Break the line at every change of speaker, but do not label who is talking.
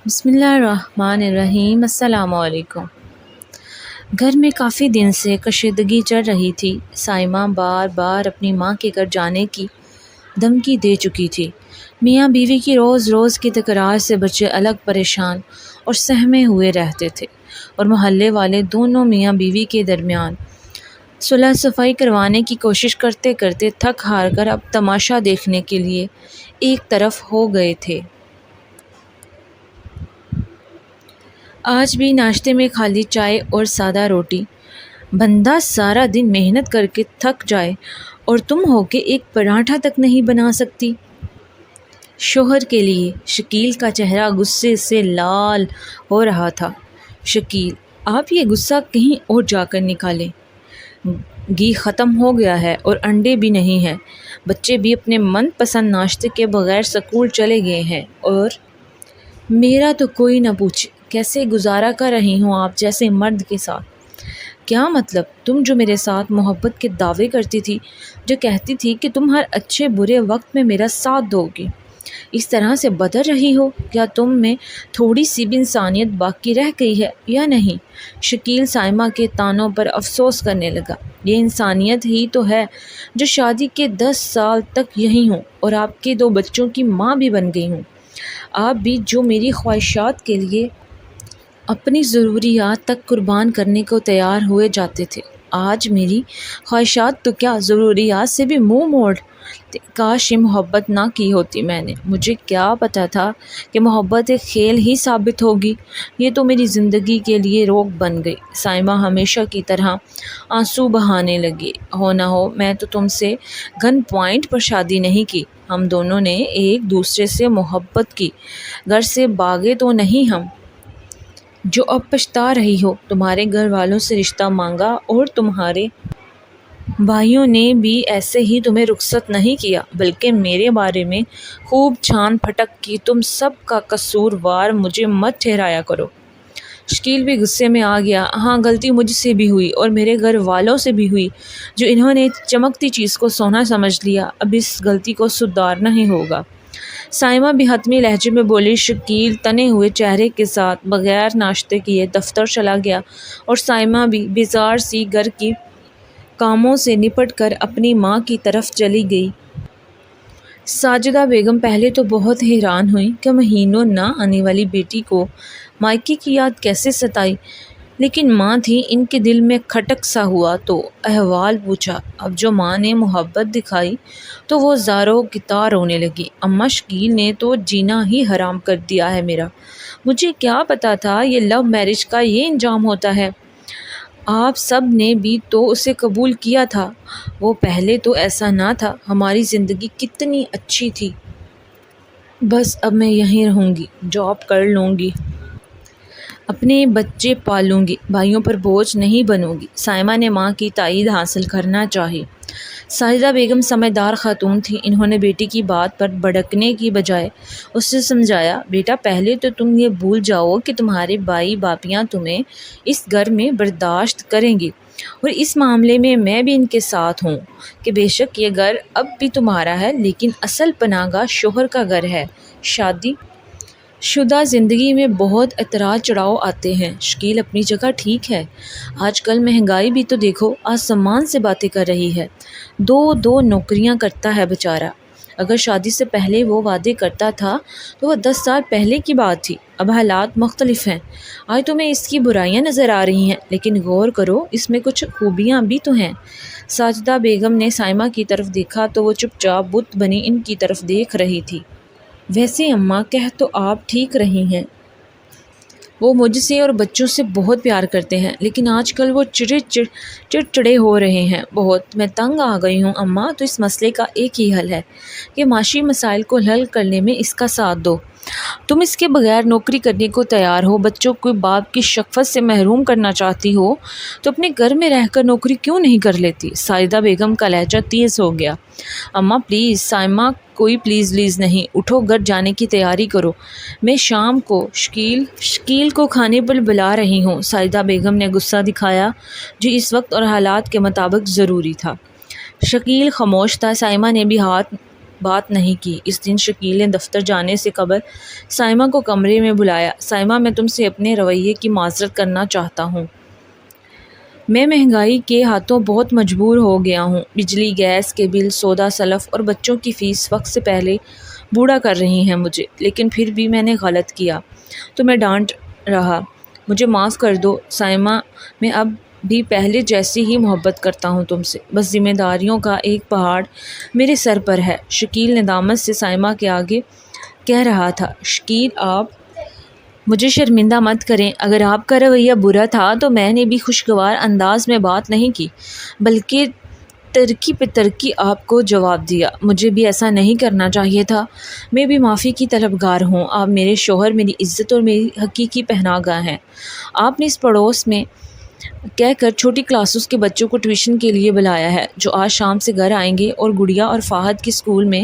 بسم اللہ الرحمن الرحیم۔ السلام علیکم۔ گھر میں کافی دن سے کشیدگی چل رہی تھی۔ سائمہ بار بار اپنی ماں کے گھر جانے کی دھمکی دے چکی تھی۔ میاں بیوی کی روز روز کی تکرار سے بچے الگ پریشان اور سہمے ہوئے رہتے تھے، اور محلے والے دونوں میاں بیوی کے درمیان صلح صفائی کروانے کی کوشش کرتے کرتے تھک ہار کر اب تماشا دیکھنے کے لیے ایک طرف ہو گئے تھے۔ آج بھی ناشتے میں خالی چائے اور سادہ روٹی۔ بندہ سارا دن محنت کر کے تھک جائے اور تم ہو کے ایک پراٹھا تک نہیں بنا سکتی۔ شوہر کے لیے شکیل کا چہرہ غصے سے لال ہو رہا تھا۔ شکیل، آپ یہ غصہ کہیں اور جا کر نکالیں۔ گھی ختم ہو گیا ہے اور انڈے بھی نہیں ہیں۔ بچے بھی اپنے من پسند ناشتے کے بغیر سکول چلے گئے ہیں، اور میرا تو کوئی نہ پوچھے کیسے گزارا کر رہی ہوں آپ جیسے مرد کے ساتھ۔ کیا مطلب؟ تم جو میرے ساتھ محبت کے دعوے کرتی تھی، جو کہتی تھی کہ تم ہر اچھے برے وقت میں میرا ساتھ دو گی، اس طرح سے بدل رہی ہو؟ کیا تم میں تھوڑی سی بھی انسانیت باقی رہ گئی ہے یا نہیں؟ شکیل سائمہ کے طعنوں پر افسوس کرنے لگا۔ یہ انسانیت ہی تو ہے جو شادی کے 10 سال تک یہی ہوں اور آپ کے 2 بچوں کی ماں بھی بن گئی ہوں۔ آپ بھی جو میری خواہشات کے لیے اپنی ضروریات تک قربان کرنے کو تیار ہوئے جاتے تھے، آج میری خواہشات تو کیا ضروریات سے بھی منہ موڑ۔ کاش یہ محبت نہ کی ہوتی میں نے۔ مجھے کیا پتا تھا کہ محبت ایک کھیل ہی ثابت ہوگی۔ یہ تو میری زندگی کے لیے روک بن گئی۔ سائمہ ہمیشہ کی طرح آنسو بہانے لگی۔ ہو نہ ہو میں تو تم سے گن پوائنٹ پر شادی نہیں کی، ہم دونوں نے ایک دوسرے سے محبت کی، گھر سے بھاگے تو نہیں ہم۔ جو اب پچھتا رہی ہو، تمہارے گھر والوں سے رشتہ مانگا اور تمہارے بھائیوں نے بھی ایسے ہی تمہیں رخصت نہیں کیا، بلکہ میرے بارے میں خوب چھان پھٹک کی۔ تم سب کا قصور وار مجھے مت ٹھہرایا کرو۔ شکیل بھی غصے میں آ گیا۔ ہاں، غلطی مجھ سے بھی ہوئی اور میرے گھر والوں سے بھی ہوئی، جو انہوں نے چمکتی چیز کو سونا سمجھ لیا۔ اب اس غلطی کو سدھارنا ہی ہوگا۔ سائمہ بھی حتمی لہجے میں بولی۔ شکیل تنے ہوئے چہرے کے ساتھ بغیر ناشتے کیے دفتر چلا گیا، اور سائمہ بھی بیزار سی گھر کی کاموں سے نپٹ کر اپنی ماں کی طرف چلی گئی۔ ساجدہ بیگم پہلے تو بہت حیران ہوئی کہ مہینوں نہ آنے والی بیٹی کو مائکے کی یاد کیسے ستائی، لیکن ماں تھی، ان کے دل میں کھٹک سا ہوا تو احوال پوچھا۔ اب جو ماں نے محبت دکھائی تو وہ زاروں گتار رونے لگی۔ اماں، شکیل نے تو جینا ہی حرام کر دیا ہے میرا۔ مجھے کیا پتا تھا یہ لو میرج کا یہ انجام ہوتا ہے۔ آپ سب نے بھی تو اسے قبول کیا تھا، وہ پہلے تو ایسا نہ تھا۔ ہماری زندگی کتنی اچھی تھی۔ بس اب میں یہیں رہوں گی، جاب کر لوں گی، اپنے بچے پالوں گی، بھائیوں پر بوجھ نہیں بنوں گی۔ سائمہ نے ماں کی تائید حاصل کرنا چاہی۔ ساجدہ بیگم سمجھدار خاتون تھی، انہوں نے بیٹی کی بات پر بھڑکنے کی بجائے اسے سمجھایا۔ بیٹا، پہلے تو تم یہ بھول جاؤ کہ تمہارے بھائی باپیاں تمہیں اس گھر میں برداشت کریں گی، اور اس معاملے میں میں بھی ان کے ساتھ ہوں کہ بے شک یہ گھر اب بھی تمہارا ہے، لیکن اصل پناہ گاہ شوہر کا گھر ہے۔ شادی شدہ زندگی میں بہت اتار چڑھاؤ آتے ہیں۔ شکیل اپنی جگہ ٹھیک ہے۔ آج کل مہنگائی بھی تو دیکھو آسمان سے باتیں کر رہی ہے۔ 2 نوکریاں کرتا ہے بیچارہ۔ اگر شادی سے پہلے وہ وعدے کرتا تھا تو وہ 10 سال پہلے کی بات تھی۔ اب حالات مختلف ہیں۔ آج تمہیں اس کی برائیاں نظر آ رہی ہیں، لیکن غور کرو، اس میں کچھ خوبیاں بھی تو ہیں۔ ساجدہ بیگم نے سائمہ کی طرف دیکھا تو وہ چپ چاپ بت بنی ان کی طرف دیکھ رہی تھی۔ ویسے اماں، کہہ تو آپ ٹھیک رہی ہیں، وہ مجھ سے اور بچوں سے بہت پیار کرتے ہیں، لیکن آج کل وہ چڑچڑے ہو رہے ہیں بہت۔ میں تنگ آ گئی ہوں اماں۔ تو اس مسئلے کا ایک ہی حل ہے کہ معاشی مسائل کو حل کرنے میں اس کا ساتھ دو۔ تم اس کے بغیر نوکری کرنے کو تیار ہو، بچوں کو باپ کی شفقت سے محروم کرنا چاہتی ہو تو اپنے گھر میں رہ کر نوکری کیوں نہیں کر لیتی؟ ساجدہ بیگم کا لہجہ تیز ہو گیا۔ اماں پلیز۔ سائمہ، کوئی پلیز نہیں، اٹھو، گھر جانے کی تیاری کرو، میں شام کو شکیل کو کھانے پر بلا رہی ہوں۔ ساجدہ بیگم نے غصہ دکھایا، جو اس وقت اور حالات کے مطابق ضروری تھا۔ شکیل خاموش تھا۔ سائمہ نے بھی ہاتھ بات نہیں کی۔ اس دن شکیل نے دفتر جانے سے قبل سائمہ کو کمرے میں بلایا۔ سائمہ، میں تم سے اپنے رویے کی معذرت کرنا چاہتا ہوں۔ میں مہنگائی کے ہاتھوں بہت مجبور ہو گیا ہوں۔ بجلی، گیس کے بل، سودا سلف اور بچوں کی فیس وقت سے پہلے بوڑھا کر رہی ہیں مجھے، لیکن پھر بھی میں نے غلط کیا تو میں ڈانٹ رہا۔ مجھے معاف کر دو سائمہ، میں اب بھی پہلے جیسی ہی محبت کرتا ہوں تم سے، بس ذمہ داریوں کا ایک پہاڑ میرے سر پر ہے۔ شکیل ندامت سے سائمہ کے آگے کہہ رہا تھا، شکیل آپ مجھے شرمندہ مت کریں۔ اگر آپ کا رویہ برا تھا تو میں نے بھی خوشگوار انداز میں بات نہیں کی، بلکہ ترکی پہ ترکی آپ کو جواب دیا۔ مجھے بھی ایسا نہیں کرنا چاہیے تھا۔ میں بھی معافی کی طلبگار ہوں۔ آپ میرے شوہر، میری عزت اور میری حقیقی پناہ گاہ ہیں۔ آپ نے اس پڑوس میں کہہ کر چھوٹی کلاسز کے بچوں کو ٹیوشن کے لیے بلایا ہے، جو آج شام سے گھر آئیں گے، اور گڑیا اور فہد کے اسکول میں